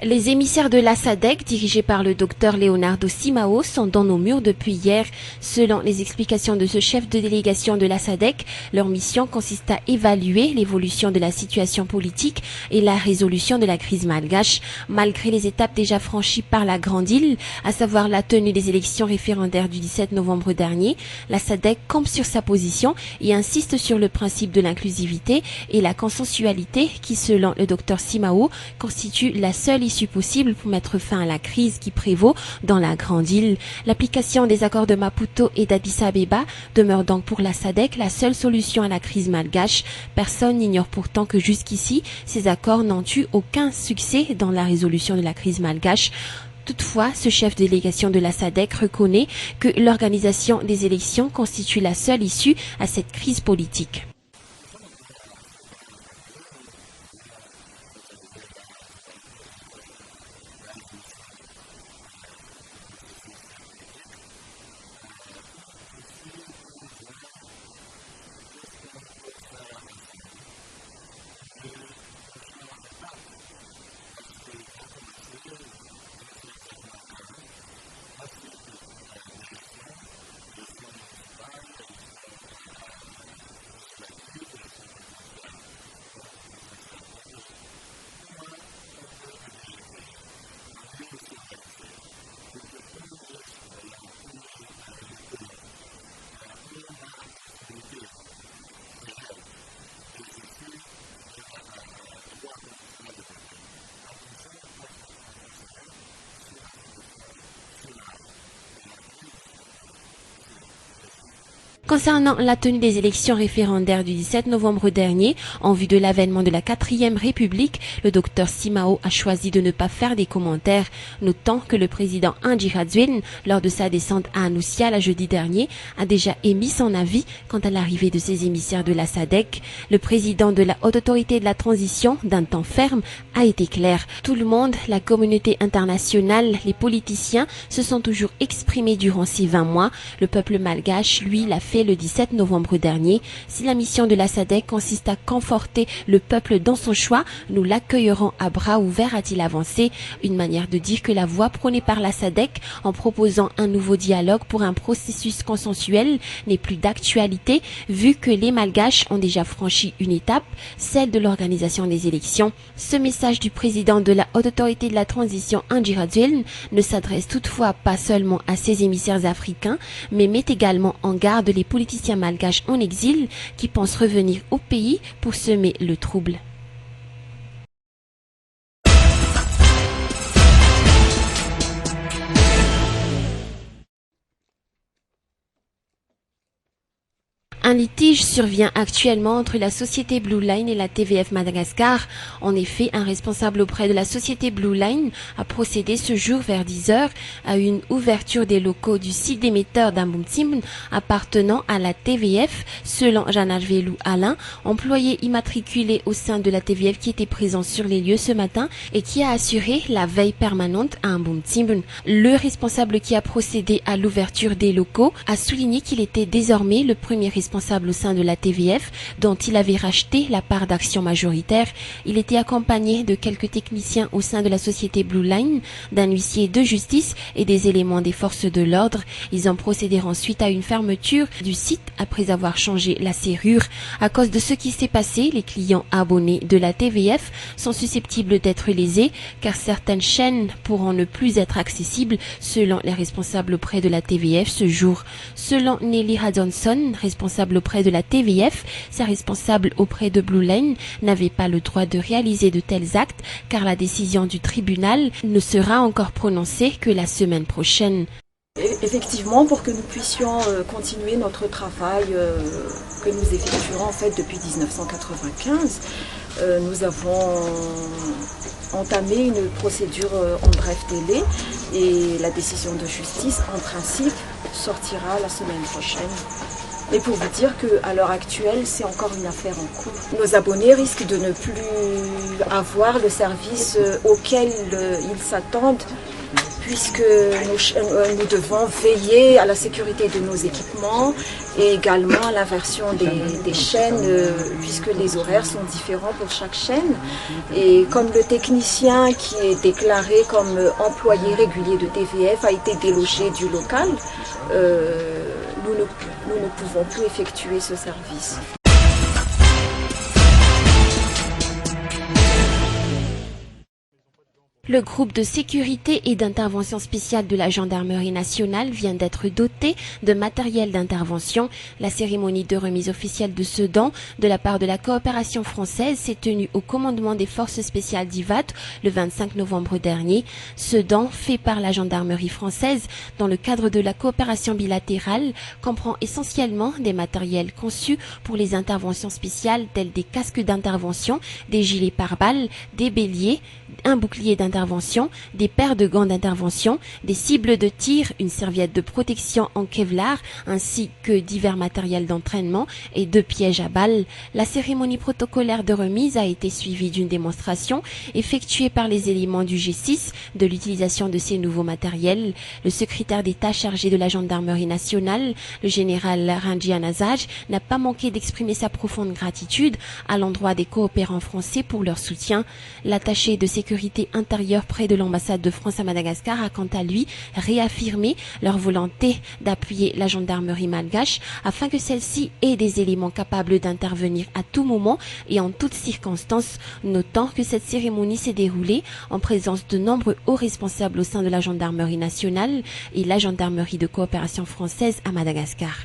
Les émissaires de la SADC, dirigés par le docteur Leonardo Simão, sont dans nos murs depuis hier. Selon les explications de ce chef de délégation de la SADC, leur mission consiste à évaluer l'évolution de la situation politique et la résolution de la crise malgache, malgré les étapes déjà franchies par la Grande Île, à savoir la tenue des élections référendaires du 17 novembre dernier. La SADC campe sur sa position et insiste sur le principe de l'inclusivité et la consensualité qui, selon le docteur Simão, constitue la seule issue possible pour mettre fin à la crise qui prévaut dans la Grande Île. L'application des accords de Maputo et d'Addis Abeba demeure donc pour la SADC la seule solution à la crise malgache. Personne n'ignore pourtant que jusqu'ici, ces accords n'ont eu aucun succès dans la résolution de la crise malgache. Toutefois, ce chef de délégation de la SADC reconnaît que l'organisation des élections constitue la seule issue à cette crise politique. Concernant la tenue des élections référendaires du 17 novembre dernier, en vue de l'avènement de la 4e République, le docteur Simão a choisi de ne pas faire des commentaires, notant que le président Andry Rajoelina, lors de sa descente à Anúcia la jeudi dernier, a déjà émis son avis quant à l'arrivée de ces émissaires de la SADC. Le président de la Haute Autorité de la Transition, d'un temps ferme, a été clair. Tout le monde, la communauté internationale, les politiciens se sont toujours exprimés durant ces 20 mois. Le peuple malgache, lui, l'a fait le 17 novembre dernier. Si la mission de la SADC consiste à conforter le peuple dans son choix, nous l'accueillerons à bras ouverts, a-t-il avancé. Une manière de dire que la voie prônée par la SADC en proposant un nouveau dialogue pour un processus consensuel n'est plus d'actualité vu que les Malgaches ont déjà franchi une étape, celle de l'organisation des élections. Ce message du président de la Haute Autorité de la Transition, Andry Rajoelina, ne s'adresse toutefois pas seulement à ses émissaires africains, mais met également en garde les politiciens malgaches en exil qui pensent revenir au pays pour semer le trouble. Un litige survient actuellement entre la société Blue Line et la TVF Madagascar. En effet, un responsable auprès de la société Blue Line a procédé ce jour vers 10h à une ouverture des locaux du site d'émetteur d'Ambumtsimbun appartenant à la TVF, selon Janajvelu Alain, employé immatriculé au sein de la TVF qui était présent sur les lieux ce matin et qui a assuré la veille permanente à Ambumtsimbun. Le responsable qui a procédé à l'ouverture des locaux a souligné qu'il était désormais le premier responsable au sein de la TVF, dont il avait racheté la part d'action majoritaire. Il était accompagné de quelques techniciens au sein de la société Blue Line, d'un huissier de justice et des éléments des forces de l'ordre. Ils ont procédé ensuite à une fermeture du site après avoir changé la serrure. À cause de ce qui s'est passé, les clients abonnés de la TVF sont susceptibles d'être lésés, car certaines chaînes pourront ne plus être accessibles selon les responsables auprès de la TVF ce jour. Selon Nelly Hudson, responsable auprès de la TVF, sa responsable auprès de Blue Line n'avait pas le droit de réaliser de tels actes car la décision du tribunal ne sera encore prononcée que la semaine prochaine. Effectivement, pour que nous puissions continuer notre travail que nous effectuons en fait depuis 1995, nous avons entamé une procédure en bref délai et la décision de justice en principe sortira la semaine prochaine. Mais pour vous dire qu'à l'heure actuelle, c'est encore une affaire en cours. Nos abonnés risquent de ne plus avoir le service auquel ils s'attendent, puisque nous devons veiller à la sécurité de nos équipements et également à l'inversion des chaînes, puisque les horaires sont différents pour chaque chaîne. Et comme le technicien qui est déclaré comme employé régulier de TVF a été délogé du local, nous ne pouvons plus effectuer ce service. Le groupe de sécurité et d'intervention spéciale de la Gendarmerie nationale vient d'être doté de matériel d'intervention. La cérémonie de remise officielle de ce don de la part de la coopération française s'est tenue au commandement des forces spéciales d'IVAT le 25 novembre dernier. Ce don fait par la Gendarmerie française dans le cadre de la coopération bilatérale comprend essentiellement des matériels conçus pour les interventions spéciales tels des casques d'intervention, des gilets pare-balles, des béliers, un bouclier d'intervention, des paires de gants d'intervention, des cibles de tir, une serviette de protection en Kevlar, ainsi que divers matériels d'entraînement et 2 pièges à balles. La cérémonie protocolaire de remise a été suivie d'une démonstration effectuée par les éléments du G6 de l'utilisation de ces nouveaux matériels. Le secrétaire d'État chargé de la Gendarmerie nationale, le général Ranjian Azaj, n'a pas manqué d'exprimer sa profonde gratitude à l'endroit des coopérants français pour leur soutien. L'attaché de sécurité intérieure près de l'ambassade de France à Madagascar a quant à lui réaffirmé leur volonté d'appuyer la gendarmerie malgache afin que celle-ci ait des éléments capables d'intervenir à tout moment et en toutes circonstances, notant que cette cérémonie s'est déroulée en présence de nombreux hauts responsables au sein de la gendarmerie nationale et la gendarmerie de coopération française à Madagascar.